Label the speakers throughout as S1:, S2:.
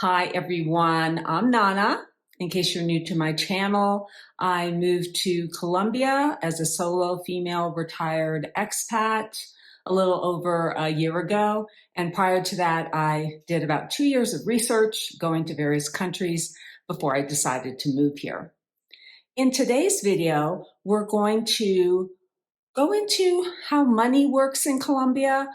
S1: Hi everyone, I'm Nana. In case you're new to my channel, I moved to Colombia as a solo female retired expat a little over a year ago. And prior to that, I did about 2 years of research going to various countries before I decided to move here. In today's video, we're going to go into how money works in Colombia.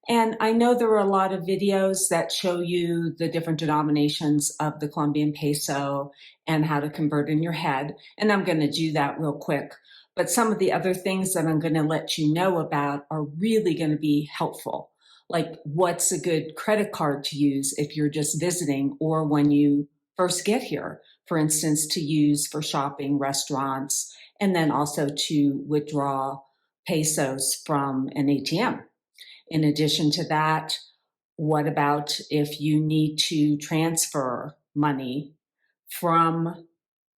S1: And I know there are a lot of videos that show you the different denominations of the Colombian peso and how to convert in your head. And I'm going to do that real quick. But some of the other things that I'm going to let you know about are really going to be helpful. Like what's a good credit card to use if you're just visiting or when you first get here, for instance, to use for shopping, restaurants, and then also to withdraw pesos from an ATM. In addition to that, what about if you need to transfer money from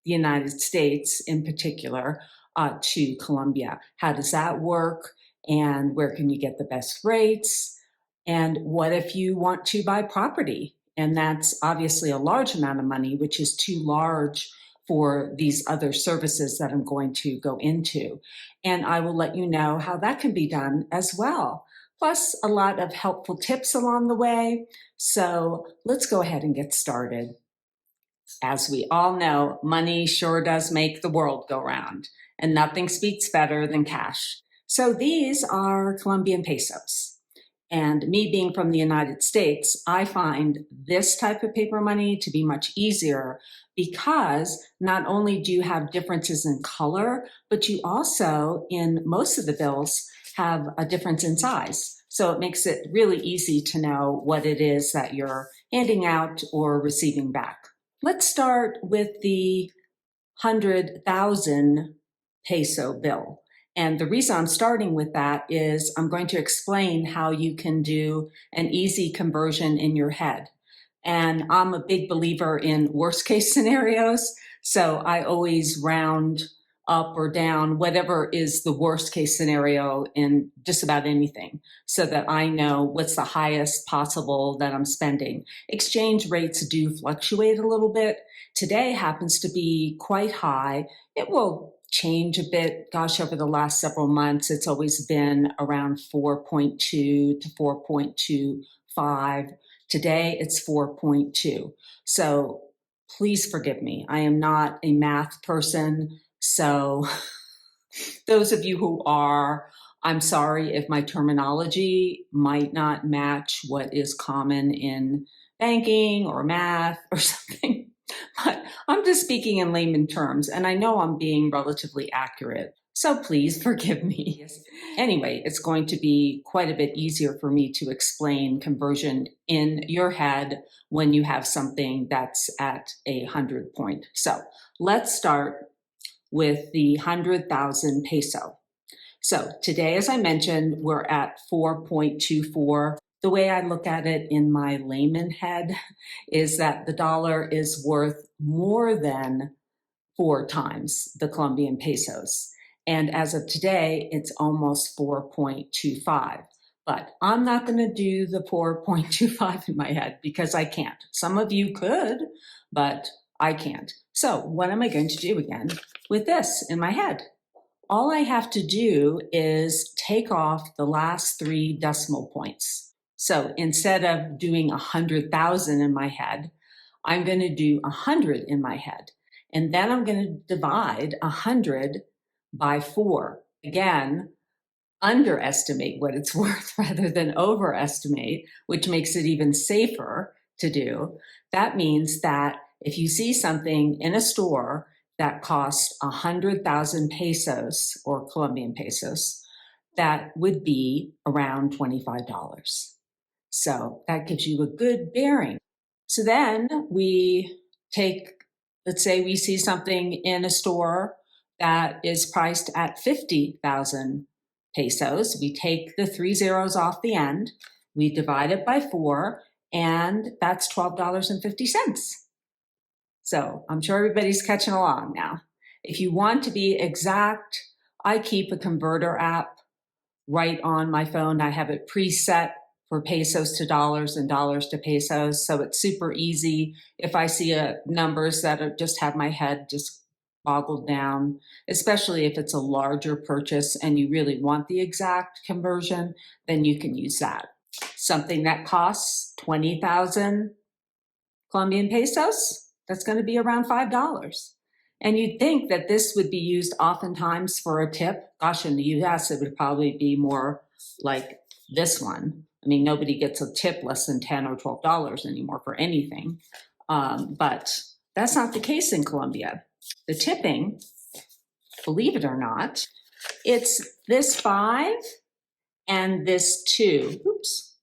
S1: the United States in particular to Colombia? How does that work? And where can you get the best rates? And what if you want to buy property? And that's obviously a large amount of money, which is too large for these other services that I'm going to go into. And I will let you know how that can be done as well. Plus a lot of helpful tips along the way. So let's go ahead and get started. As we all know, money sure does make the world go round, and nothing speaks better than cash. So these are Colombian pesos. And me being from the United States, I find this type of paper money to be much easier because not only do you have differences in color, but you also, in most of the bills, have a difference in size. So it makes it really easy to know what it is that you're handing out or receiving back. Let's start with the 100,000 peso bill. And the reason I'm starting with that is I'm going to explain how you can do an easy conversion in your head. And I'm a big believer in worst case scenarios. So I always round up or down whatever is the worst case scenario in just about anything so that I know what's the highest possible that I'm spending. Exchange rates do fluctuate a little bit. Today happens to be quite high. It will change a bit. Gosh, over the last several months, it's always been around 4.2 to 4.25. Today, it's 4.2. So please forgive me. I am not a math person. So those of you who are, I'm sorry if my terminology might not match what is common in banking or math or something. But I'm just speaking in layman terms, and I know I'm being relatively accurate. So please forgive me. Anyway, it's going to be quite a bit easier for me to explain conversion in your head when you have something that's at 100 point. So let's start with the 100,000 peso. So today, as I mentioned, we're at 4.24. The way I look at it in my layman head is that the dollar is worth more than 4 times the Colombian pesos. And as of today, it's almost 4.25. But I'm not going to do the 4.25 in my head because I can't. Some of you could, but I can't. So what am I going to do again with this in my head? All I have to do is take off the last 3 decimal points. So instead of doing 100,000 in my head, I'm going to do 100 in my head. And then I'm going to divide 100 by 4. Again, underestimate what it's worth rather than overestimate, which makes it even safer to do. That means that if you see something in a store that costs 100,000 pesos or Colombian pesos, that would be around $25. So that gives you a good bearing. So then we take, let's say we see something in a store that is priced at 50,000 pesos. We take the 3 zeros off the end, we divide it by 4, and that's $12.50. So I'm sure everybody's catching along now. If you want to be exact, I keep a converter app right on my phone. I have it preset for pesos to dollars and dollars to pesos. So it's super easy. If I see numbers that just have my head just boggled down, especially if it's a larger purchase and you really want the exact conversion, then you can use that. Something that costs 20,000 Colombian pesos, that's going to be around $5. And you'd think that this would be used oftentimes for a tip. Gosh, in the US, it would probably be more like this one. I mean, nobody gets a tip less than $10 or $12 anymore for anything. But that's not the case in Colombia. The tipping, believe it or not, it's this 5 and this 2. Oops,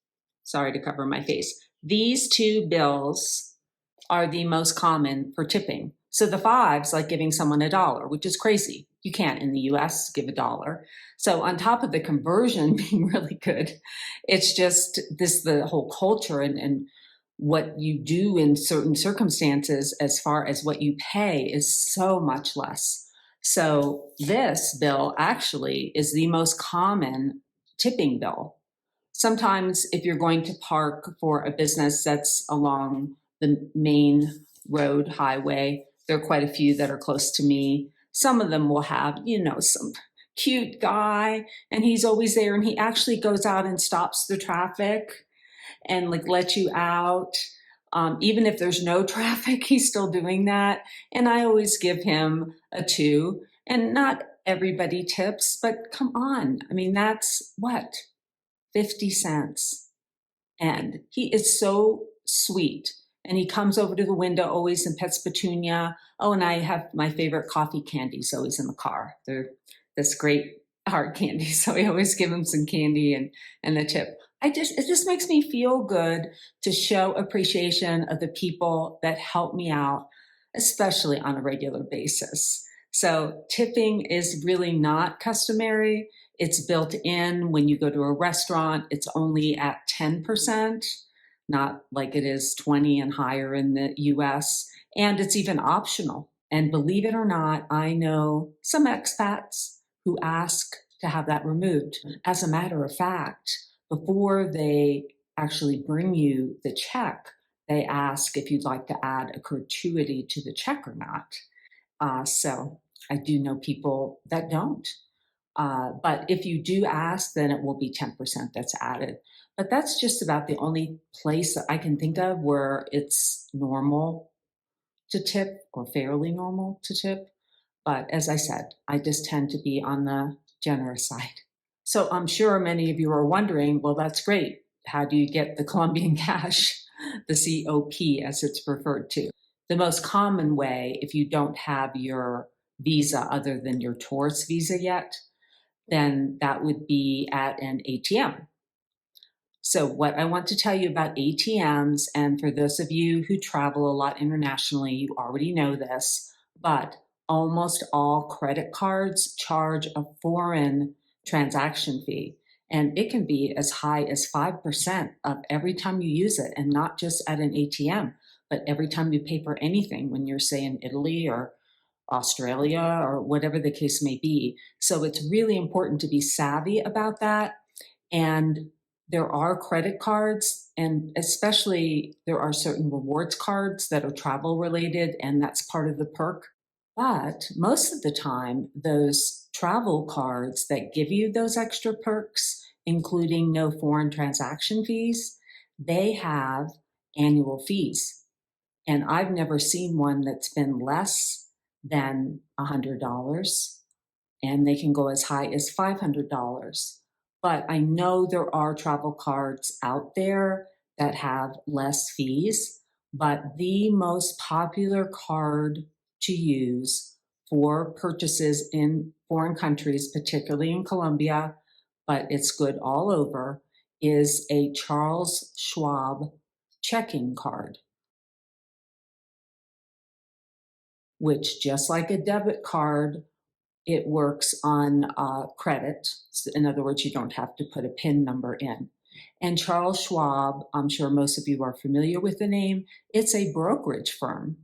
S1: sorry to cover my face. These 2 bills are the most common for tipping. So the 5's like giving someone $1, which is crazy. You can't in the US give $1. So on top of the conversion being really good, it's just the whole culture and what you do in certain circumstances as far as what you pay is so much less. So this bill actually is the most common tipping bill. Sometimes if you're going to park for a business that's along the main road highway, there are quite a few that are close to me. Some of them will have, some cute guy and he's always there and he actually goes out and stops the traffic and like let you out. Even if there's no traffic, he's still doing that. And I always give him a 2. And not everybody tips, but come on. I mean, that's what? 50 cents. And he is so sweet. And he comes over to the window always and pets Petunia. Oh, and I have my favorite coffee candies always in the car. They're this great hard candy. So I always give him some candy and a tip. It just makes me feel good to show appreciation of the people that help me out, especially on a regular basis. So tipping is really not customary. It's built in when you go to a restaurant. It's only at 10%, not like it is 20 and higher in the US. And it's even optional. And believe it or not, I know some expats who ask to have that removed. As a matter of fact, before they actually bring you the check, they ask if you'd like to add a gratuity to the check or not. So I do know people that don't. But if you do ask, then it will be 10% that's added. But that's just about the only place that I can think of where it's normal to tip or fairly normal to tip. But as I said, I just tend to be on the generous side. So I'm sure many of you are wondering, well, that's great. How do you get the Colombian cash, the COP as it's referred to? The most common way, if you don't have your visa other than your tourist visa yet, then that would be at an ATM. So what I want to tell you about ATMs, and for those of you who travel a lot internationally, you already know this, but almost all credit cards charge a foreign transaction fee. And it can be as high as 5% of every time you use it, and not just at an ATM, but every time you pay for anything when you're, say, in Italy or Australia or whatever the case may be. So it's really important to be savvy about that. And there are credit cards, and especially there are certain rewards cards that are travel related, and that's part of the perk. But most of the time, those travel cards that give you those extra perks, including no foreign transaction fees, they have annual fees. And I've never seen one that's been less than $100, and they can go as high as $500. But I know there are travel cards out there that have less fees, but the most popular card to use for purchases in foreign countries, particularly in Colombia, but it's good all over, is a Charles Schwab checking card, which, just like a debit card, it works on credit. In other words, you don't have to put a PIN number in. And Charles Schwab, I'm sure most of you are familiar with the name, it's a brokerage firm.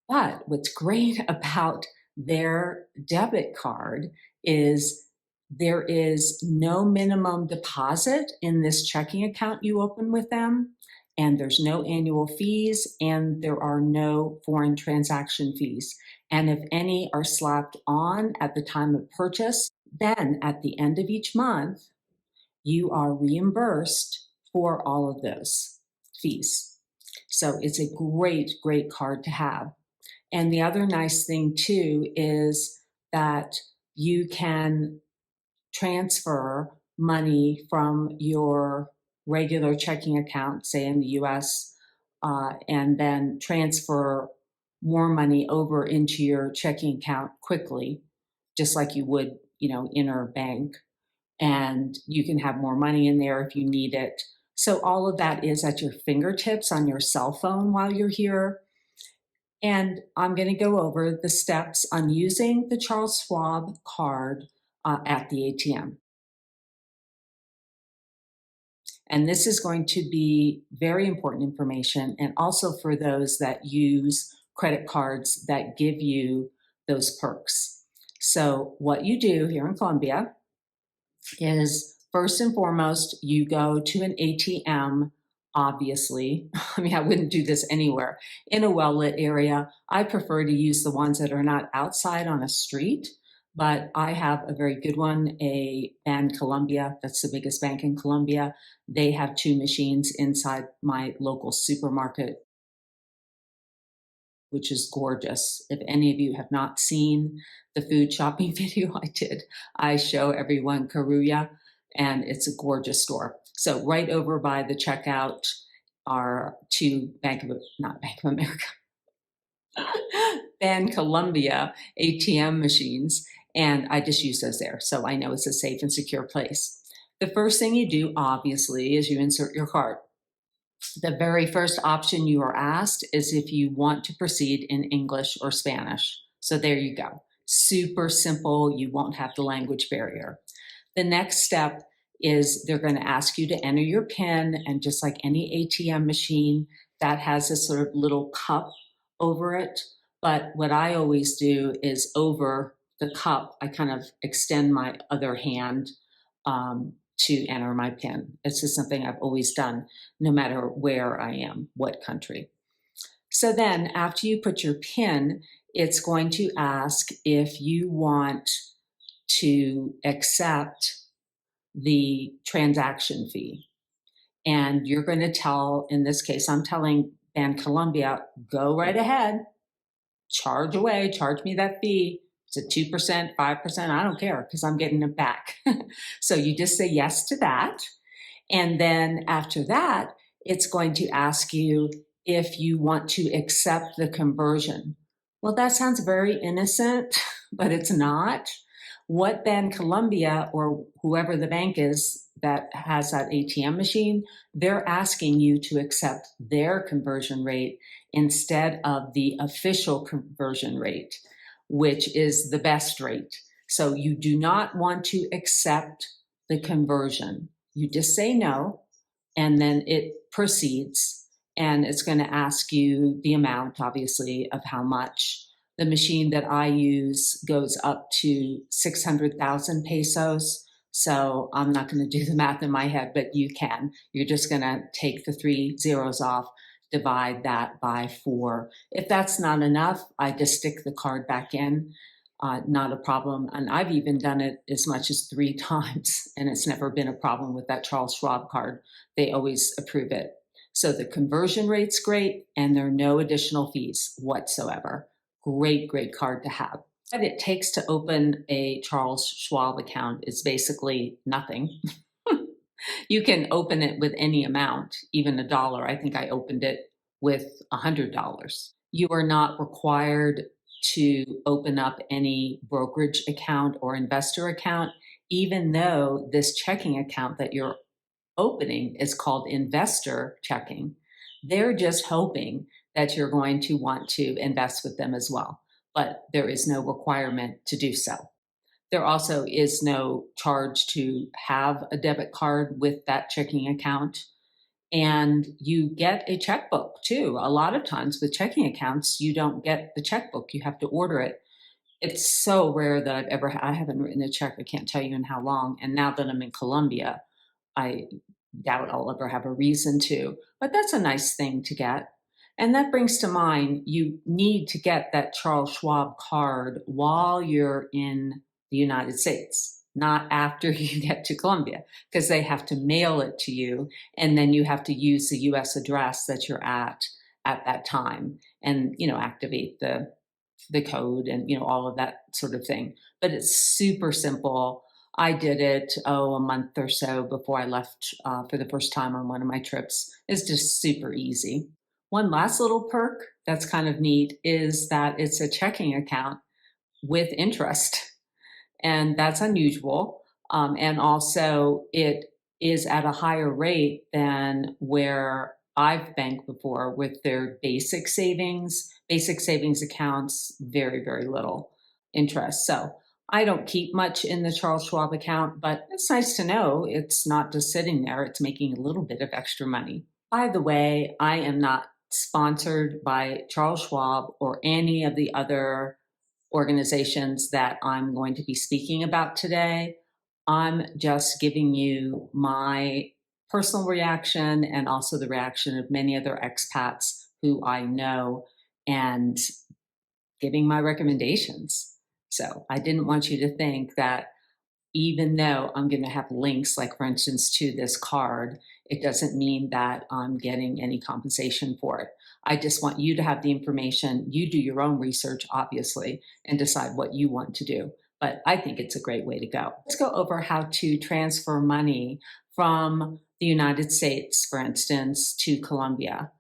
S1: But what's great about their debit card is There is no minimum deposit in this checking account you open with them, and there's no annual fees, and there are no foreign transaction fees. And if any are slapped on at the time of purchase, then at the end of each month, you are reimbursed for all of those fees. So it's a great, great card to have. And the other nice thing too is that you can transfer money from your regular checking account, say in the US, and then transfer more money over into your checking account quickly, just like you would, in a bank. And you can have more money in there if you need it. So all of that is at your fingertips on your cell phone while you're here. And I'm going to go over the steps on using the Charles Schwab card at the ATM. And this is going to be very important information, and also for those that use credit cards that give you those perks. So what you do here in Colombia is, first and foremost, you go to an ATM, obviously. I mean, I wouldn't do this anywhere. In a well-lit area, I prefer to use the ones that are not outside on a street, but I have a very good one, a Colombia, that's the biggest bank in Colombia. They have 2 machines inside my local supermarket, which is gorgeous. If any of you have not seen the food shopping video I did, I show everyone Karuya, and it's a gorgeous store. So right over by the checkout are 2 not Bank of America, Colombia ATM machines, and I just use those there. So I know it's a safe and secure place. The first thing you do, obviously, is you insert your card. The very first option you are asked is if you want to proceed in English or Spanish. So there you go. Super simple. You won't have the language barrier. The next step is they're going to ask you to enter your PIN, and just like any ATM machine, that has a sort of little cup over it. But what I always do is over the cup, I kind of extend my other hand to enter my PIN. It's just something I've always done, no matter where I am, what country. So then after you put your PIN, it's going to ask if you want to accept the transaction fee. And you're going to tell, in this case, I'm telling Colombia, go right ahead, charge away, charge me that fee. It's a 2%, 5%, I don't care, because I'm getting it back. So you just say yes to that. And then after that, it's going to ask you if you want to accept the conversion. Well, that sounds very innocent, but it's not. What Colombia, or whoever the bank is that has that ATM machine, they're asking you to accept their conversion rate instead of the official conversion rate, which is the best rate. So you do not want to accept the conversion. You just say no, and then it proceeds, and it's going to ask you the amount, obviously, of how much. The machine that I use goes up to 600,000 pesos. So I'm not going to do the math in my head, but you can. You're just going to take the 3 zeros off, divide that by 4. If that's not enough, I just stick the card back in. Not a problem. And I've even done it as much as 3 times, and it's never been a problem with that Charles Schwab card. They always approve it. So the conversion rate's great, and there are no additional fees whatsoever. Great, great card to have. What it takes to open a Charles Schwab account is basically nothing. You can open it with any amount, even $1. I think I opened it with $100. You are not required to open up any brokerage account or investor account, even though this checking account that you're opening is called investor checking. They're just hoping that you're going to want to invest with them as well, but there is no requirement to do so. There also is no charge to have a debit card with that checking account. And you get a checkbook too. A lot of times with checking accounts, you don't get the checkbook. You have to order it. It's so rare that I haven't written a check, I can't tell you in how long, and now that I'm in Colombia, I doubt I'll ever have a reason to, but that's a nice thing to get. And that brings to mind, you need to get that Charles Schwab card while you're in the United States, not after you get to Colombia, because they have to mail it to you, and then you have to use the US address that you're at that time, and activate the code and all of that sort of thing. But it's super simple. I did it a month or so before I left for the first time on one of my trips. It's just super easy. One last little perk that's kind of neat is that it's a checking account with interest, and that's unusual. And also, it is at a higher rate than where I've banked before with their basic savings. Basic savings accounts, very, very little interest. So I don't keep much in the Charles Schwab account, but it's nice to know it's not just sitting there, it's making a little bit of extra money. By the way, I am not sponsored by Charles Schwab or any of the other organizations that I'm going to be speaking about today. I'm just giving you my personal reaction and also the reaction of many other expats who I know, and giving my recommendations. So I didn't want you to think that even though I'm going to have links, like for instance, to this card, it doesn't mean that I'm getting any compensation for it. I just want you to have the information. You do your own research, obviously, and decide what you want to do. But I think it's a great way to go. Let's go over how to transfer money from the United States, for instance, to Colombia.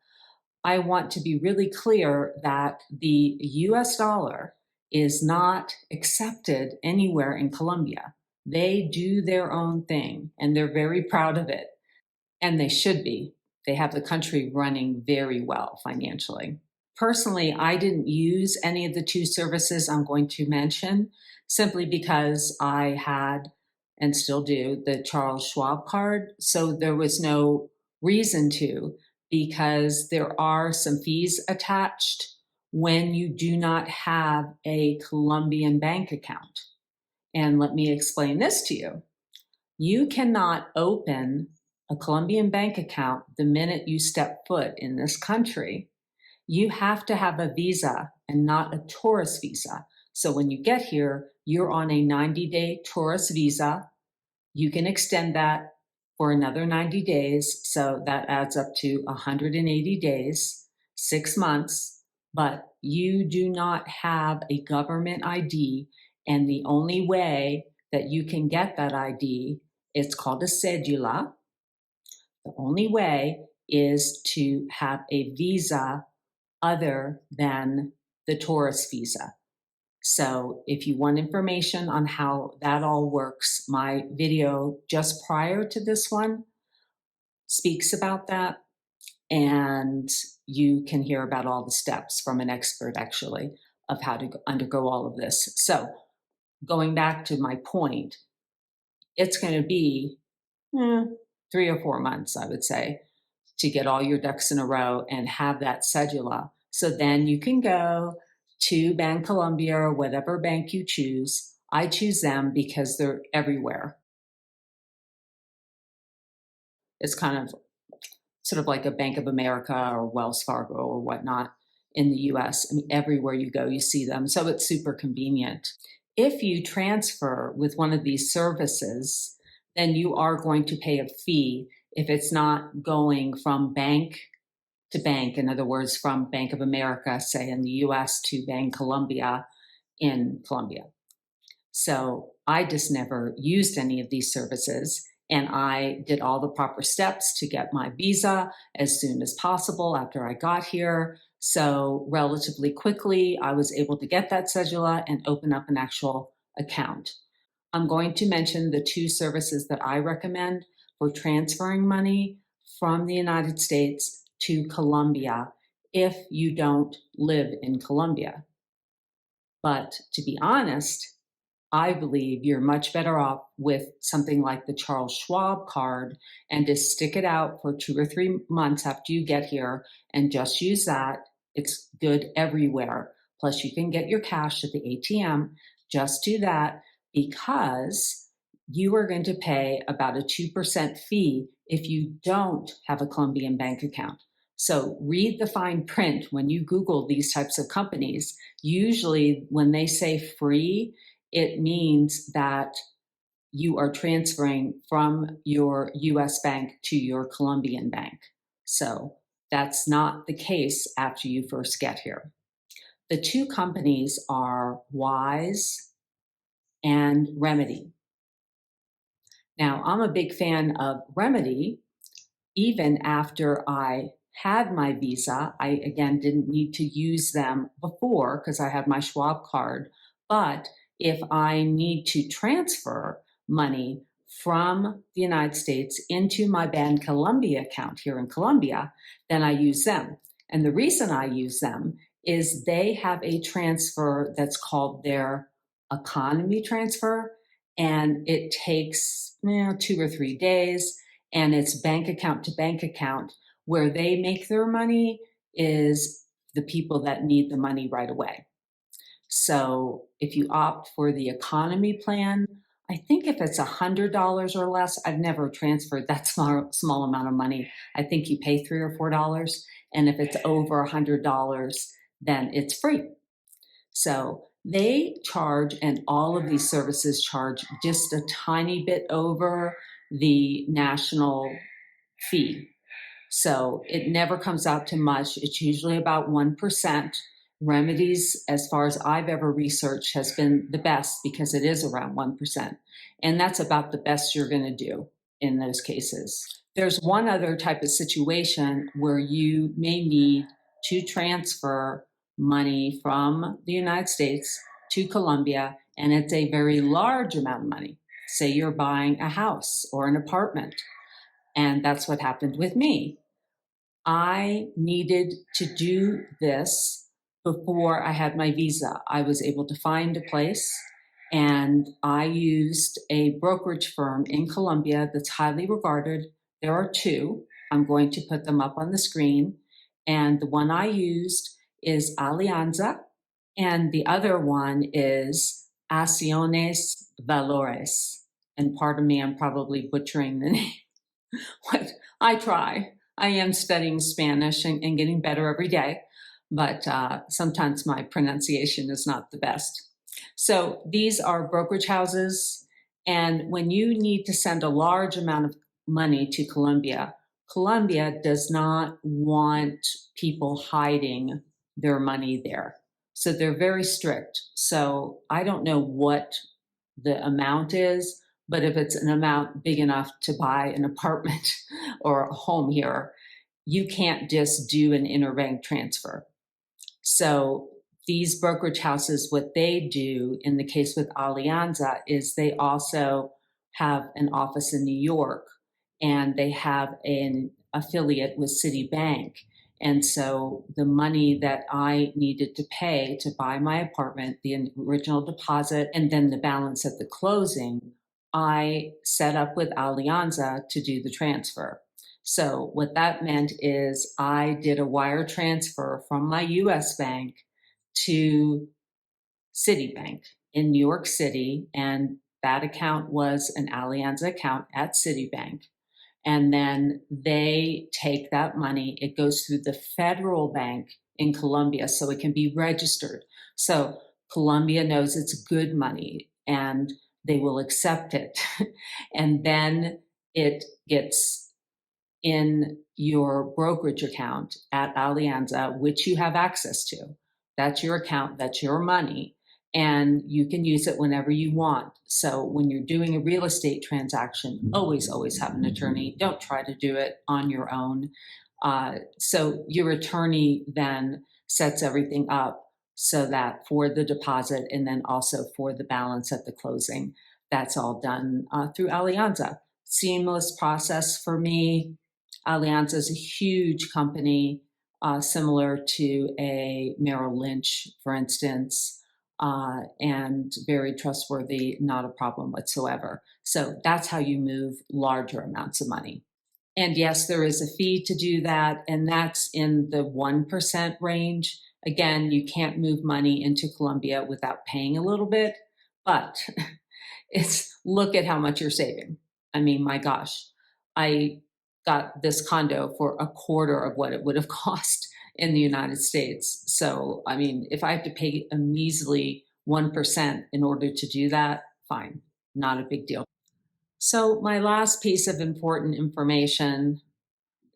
S1: I want to be really clear that the US dollar is not accepted anywhere in Colombia. They do their own thing, and they're very proud of it, and they should be. They have the country running very well financially. Personally, I didn't use any of the two services I'm going to mention simply because I had, and still do, the Charles Schwab card. So there was no reason to, because there are some fees attached when you do not have a Colombian bank account. And let me explain this to you. You cannot open a Colombian bank account the minute you step foot in this country. You have to have a visa and not a tourist visa. So when you get here, you're on a 90-day tourist visa. You can extend that for another 90 days. So that adds up to 180 days, 6 months. But you do not have a government ID. And the only way that you can get that ID, it's called a cedula. The only way is to have a visa other than the tourist visa. So if you want information on how that all works, my video just prior to this one speaks about that, and you can hear about all the steps from an expert, actually, of how to undergo all of this. So going back to my point, it's going to be 3 or 4 months, I would say, to get all your ducks in a row and have that cedula. So then you can go to Colombia or whatever bank you choose. I choose them because they're everywhere. It's kind of sort of like a Bank of America or Wells Fargo or whatnot in the US. I mean, everywhere you go, you see them. So it's super convenient. If you transfer with one of these services, then you are going to pay a fee if it's not going from bank to bank. In other words, from Bank of America, say in the US, to Bank Colombia in Colombia. So I just never used any of these services, and I did all the proper steps to get my visa as soon as possible after I got here. So relatively quickly, I was able to get that cedula and open up an actual account. I'm going to mention the two services that I recommend for transferring money from the United States to Colombia if you don't live in Colombia. But to be honest, I believe you're much better off with something like the Charles Schwab card and just stick it out for 2 or 3 months after you get here and just use that. It's good everywhere. plus you can get your cash at the ATM. Just do that because you are going to pay about a 2% fee if you don't have a Colombian bank account. So read the fine print when you Google these types of companies. Usually when they say free, it means that you are transferring from your US bank to your Colombian bank. So that's not the case after you first get here. The two companies are Wise and Remedy. Now, I'm a big fan of Remedy. Even after I had my visa, I again didn't need to use them before because I had my Schwab card. But if I need to transfer money from the United States into my Bancolombia account here in Colombia, then I use them. And the reason I use them is they have a transfer that's called their economy transfer, and it takes 2 or 3 days, and it's bank account to bank account. Where they make their money is the people that need the money right away. So if you opt for the economy plan, I think if it's $100 or less, I've never transferred that small amount of money. I think you pay $3 or $4, and if it's over $100, then it's free. So they charge, and all of these services charge just a tiny bit over the national fee. So it never comes out to much. It's usually about 1%. Remedies, as far as I've ever researched, has been the best because it is around 1%. And that's about the best you're going to do in those cases. There's one other type of situation where you may need to transfer money from the United States to Colombia, and it's a very large amount of money. Say you're buying a house or an apartment, and that's what happened with me. I needed to do this before I had my visa. I was able to find a place, and I used a brokerage firm in Colombia that's highly regarded. There are two. I'm going to put them up on the screen. And the one I used is Alianza, and the other one is Acciones Valores. And pardon me, I'm probably butchering the name. What I try. I am studying Spanish and getting better every day, but sometimes my pronunciation is not the best. So these are brokerage houses, and when you need to send a large amount of money to Colombia, Colombia does not want people hiding their money there. So they're very strict. So I don't know what the amount is, but if it's an amount big enough to buy an apartment or a home here, you can't just do an interbank transfer. So these brokerage houses, what they do in the case with Alianza is they also have an office in New York, and they have an affiliate with Citibank. And so the money that I needed to pay to buy my apartment, the original deposit, and then the balance at the closing, I set up with Alianza to do the transfer. So what that meant is I did a wire transfer from my US bank to Citibank in New York City, and that account was an Alianza account at Citibank. And then they take that money, it goes through the federal bank in Colombia so it can be registered. So Colombia knows it's good money and they will accept it. And then it gets in your brokerage account at Alianza, which you have access to. That's your account, that's your money, and you can use it whenever you want. So when you're doing a real estate transaction, always have an attorney. Don't try to do it on your own. So your attorney then sets everything up so that for the deposit and then also for the balance at the closing, that's all done through Alianza. Seamless process for me. Alianza is a huge company, similar to a Merrill Lynch, for instance, and very trustworthy, not a problem whatsoever. So that's how you move larger amounts of money. And yes, there is a fee to do that, and that's in the 1% range. Again, you can't move money into Colombia without paying a little bit, but it's look at how much you're saving. I mean, my gosh, I got this condo for a quarter of what it would have cost in the United States. So, I mean, if I have to pay a measly 1% in order to do that, fine, not a big deal. So, my last piece of important information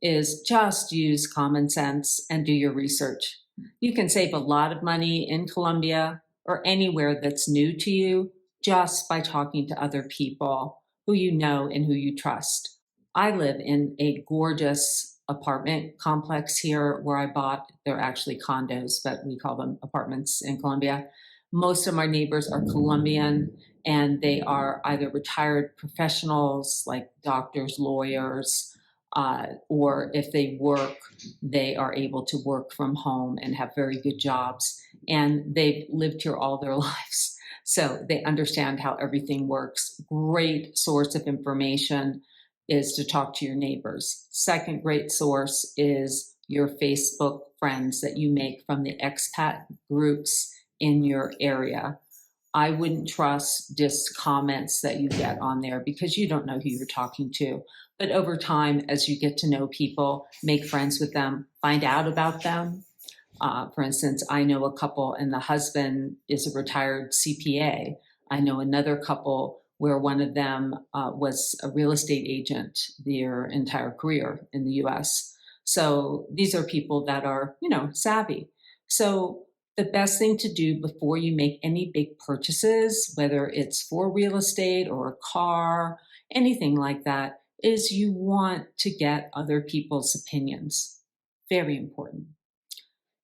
S1: is just use common sense and do your research. You can save a lot of money in Colombia or anywhere that's new to you just by talking to other people who you know and who you trust. I live in a gorgeous apartment complex here where I bought, they're actually condos, but we call them apartments in Colombia. Most of my neighbors are Colombian and they are either retired professionals like doctors, lawyers, or if they work, they are able to work from home and have very good jobs. And they've lived here all their lives. So they understand how everything works. Great source of information is to talk to your neighbors. Second great source is your Facebook friends that you make from the expat groups in your area. I wouldn't trust just comments that you get on there because you don't know who you're talking to. But over time, as you get to know people, make friends with them, find out about them. For instance, I know a couple and the husband is a retired CPA. I know another couple where one of them was a real estate agent their entire career in the US. So these are people that are, savvy. So the best thing to do before you make any big purchases, whether it's for real estate or a car, anything like that, is you want to get other people's opinions. Very important.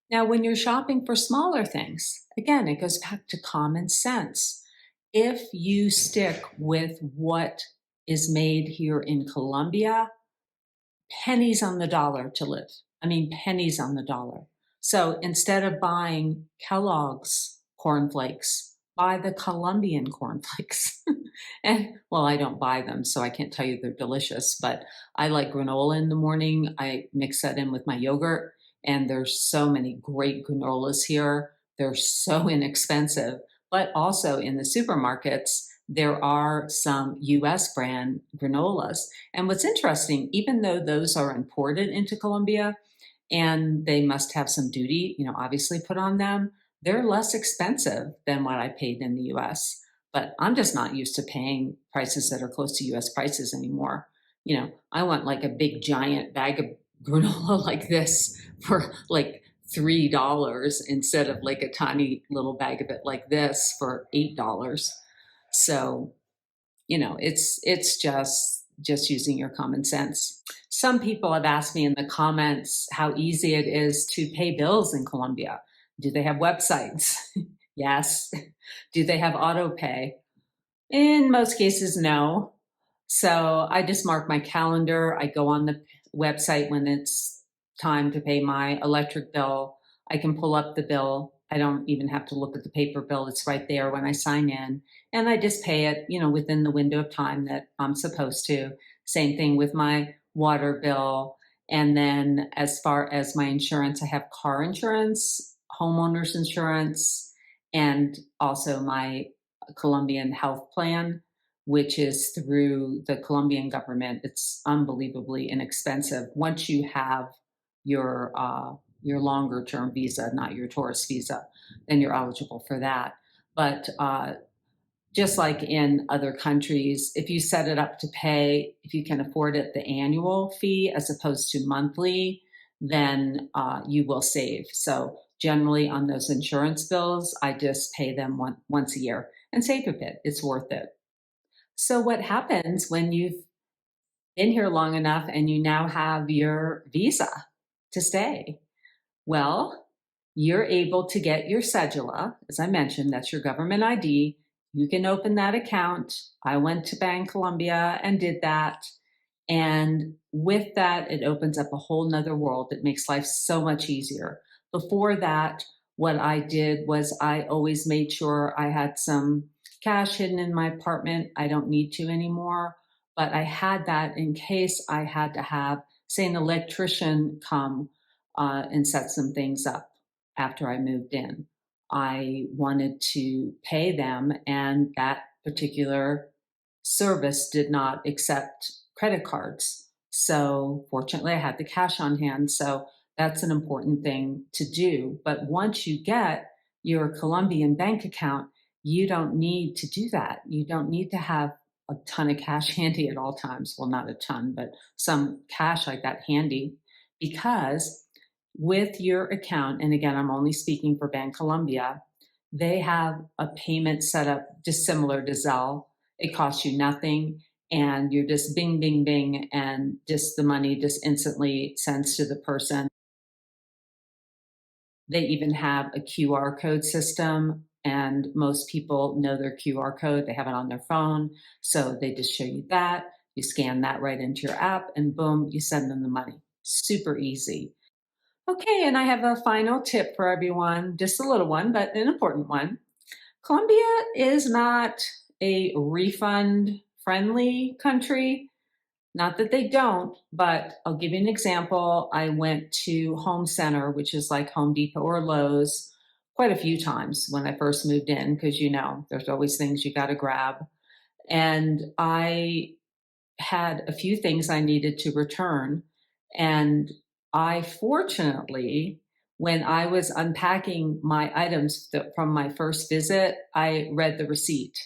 S1: Now, when you're shopping for smaller things, again, it goes back to common sense. If you stick with what is made here in Colombia, pennies on the dollar to live. I mean, pennies on the dollar. So instead of buying Kellogg's cornflakes, buy the Colombian cornflakes. And well, I don't buy them, so I can't tell you they're delicious, but I like granola in the morning. I mix that in with my yogurt, and there's so many great granolas here. They're so inexpensive, but also in the supermarkets, there are some US brand granolas. And what's interesting, even though those are imported into Colombia and they must have some duty, obviously put on them, they're less expensive than what I paid in the US. But I'm just not used to paying prices that are close to US prices anymore. I want like a big giant bag of granola like this for like $3 instead of like a tiny little bag of it like this for $8. So, it's just using your common sense. Some people have asked me in the comments how easy it is to pay bills in Colombia. Do they have websites? Yes. Do they have auto pay? In most cases, no. So I just mark my calendar. I go on the website when it's time to pay my electric bill. I can pull up the bill. I don't even have to look at the paper bill. It's right there when I sign in. And I just pay it, within the window of time that I'm supposed to. Same thing with my water bill. And then as far as my insurance, I have car insurance, homeowners insurance, and also my Colombian health plan, which is through the Colombian government. It's unbelievably inexpensive once you have your longer term visa, not your tourist visa, then you're eligible for that. But just like in other countries, if you set it up to pay, if you can afford it, the annual fee as opposed to monthly, then you will save. So generally on those insurance bills, I just pay them once a year and save a bit. It's worth it. So what happens when you've been here long enough and you now have your visa to stay? Well, you're able to get your cedula. As I mentioned, that's your government ID. You can open that account. I went to Colombia and did that. And with that, it opens up a whole nother world. It makes life so much easier. Before that, what I did was I always made sure I had some cash hidden in my apartment. I don't need to anymore, but I had that in case I had to have, say, an electrician come and set some things up after I moved in. I wanted to pay them, and that particular service did not accept credit cards. So fortunately, I had the cash on hand. So that's an important thing to do. But once you get your Colombian bank account, you don't need to do that. You don't need to have a ton of cash handy at all times. Well, not a ton, but some cash like that handy, because with your account, and again, I'm only speaking for Colombia, they have a payment set up just similar to Zelle. It costs you nothing, and you're just bing, bing, bing, and just the money just instantly sends to the person. They even have a QR code system, and most people know their QR code. They have it on their phone. So they just show you that. You scan that right into your app, and boom, you send them the money. Super easy. Okay, and I have a final tip for everyone, just a little one, but an important one. Colombia is not a refund friendly country. Not that they don't, but I'll give you an example. I went to Home Center, which is like Home Depot or Lowe's, quite a few times when I first moved in, because there's always things you got to grab. And I had a few things I needed to return. And I fortunately, when I was unpacking my items from my first visit, I read the receipt.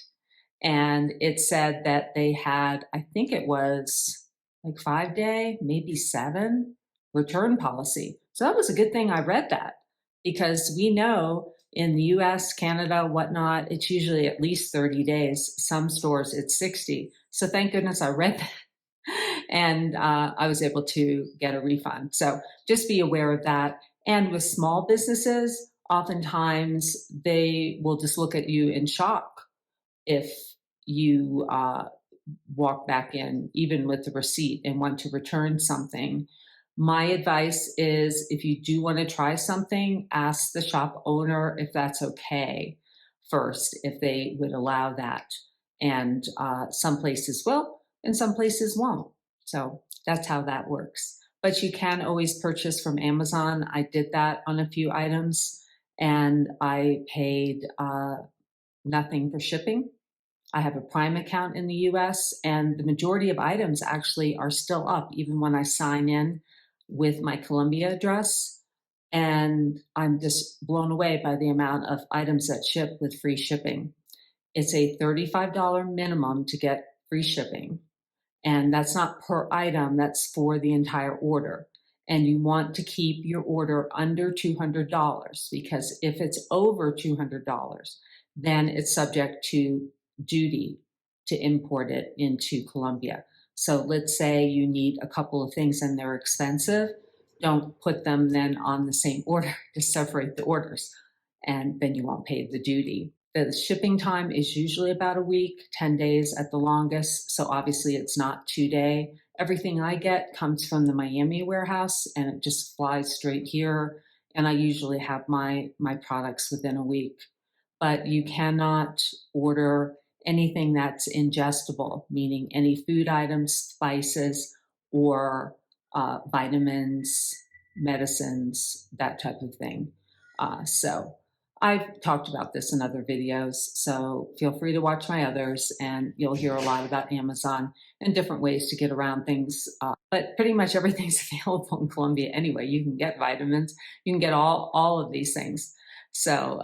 S1: And it said that they had, I think it was like 5-day, maybe 7 return policy. So that was a good thing I read that, because we know in the US, Canada, whatnot, it's usually at least 30 days. Some stores it's 60. So thank goodness I read that. And I was able to get a refund. So just be aware of that. And with small businesses, oftentimes they will just look at you in shock if you walk back in, even with the receipt, and want to return something. My advice is, if you do want to try something, ask the shop owner if that's okay first, if they would allow that. And some places will, and some places won't. So that's how that works. But you can always purchase from Amazon. I did that on a few items, and I paid nothing for shipping. I have a Prime account in the US, and the majority of items actually are still up, even when I sign in with my Colombia address. And I'm just blown away by the amount of items that ship with free shipping. It's a $35 minimum to get free shipping. And that's not per item, that's for the entire order. And you want to keep your order under $200, because if it's over $200, then it's subject to duty to import it into Colombia. So let's say you need a couple of things and they're expensive. Don't put them then on the same order, just separate the orders, and then you won't pay the duty. The shipping time is usually about a week, 10 days at the longest. So obviously it's not 2-day. Everything I get comes from the Miami warehouse, and it just flies straight here. And I usually have my products within a week. But you cannot order anything that's ingestible, meaning any food items, spices, or vitamins, medicines, that type of thing. So I've talked about this in other videos, so feel free to watch my others, and you'll hear a lot about Amazon and different ways to get around things. But pretty much everything's available in Colombia anyway. You can get vitamins, you can get all of these things. So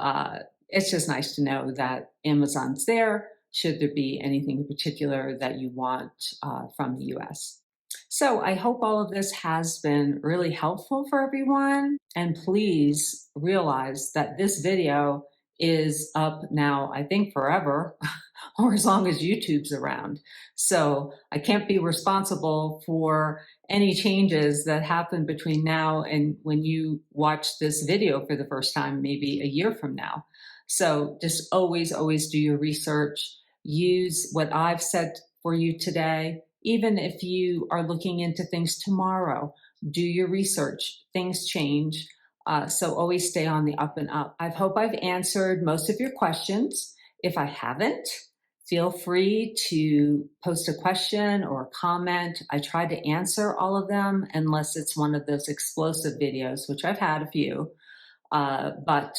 S1: it's just nice to know that Amazon's there, should there be anything in particular that you want from the US. So I hope all of this has been really helpful for everyone. And please realize that this video is up now, I think forever, or as long as YouTube's around. So I can't be responsible for any changes that happen between now and when you watch this video for the first time, maybe a year from now. So just always do your research. Use what I've said for you today. Even if you are looking into things tomorrow, do your research. Things change. So always stay on the up and up. I hope I've answered most of your questions. If I haven't, feel free to post a question or a comment. I try to answer all of them, unless it's one of those explosive videos, which I've had a few. but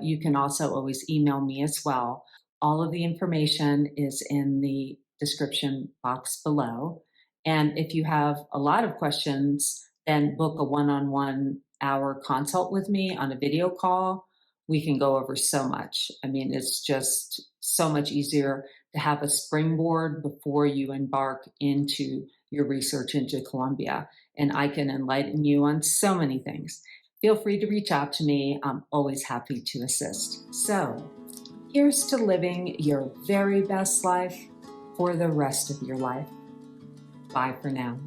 S1: you can also always email me as well. All of the information is in the description box below. And if you have a lot of questions, then book a one-on-one hour consult with me on a video call. We can go over so much. I mean, it's just so much easier to have a springboard before you embark into your research into Colombia. And I can enlighten you on so many things. Feel free to reach out to me. I'm always happy to assist. So here's to living your very best life for the rest of your life. Bye for now.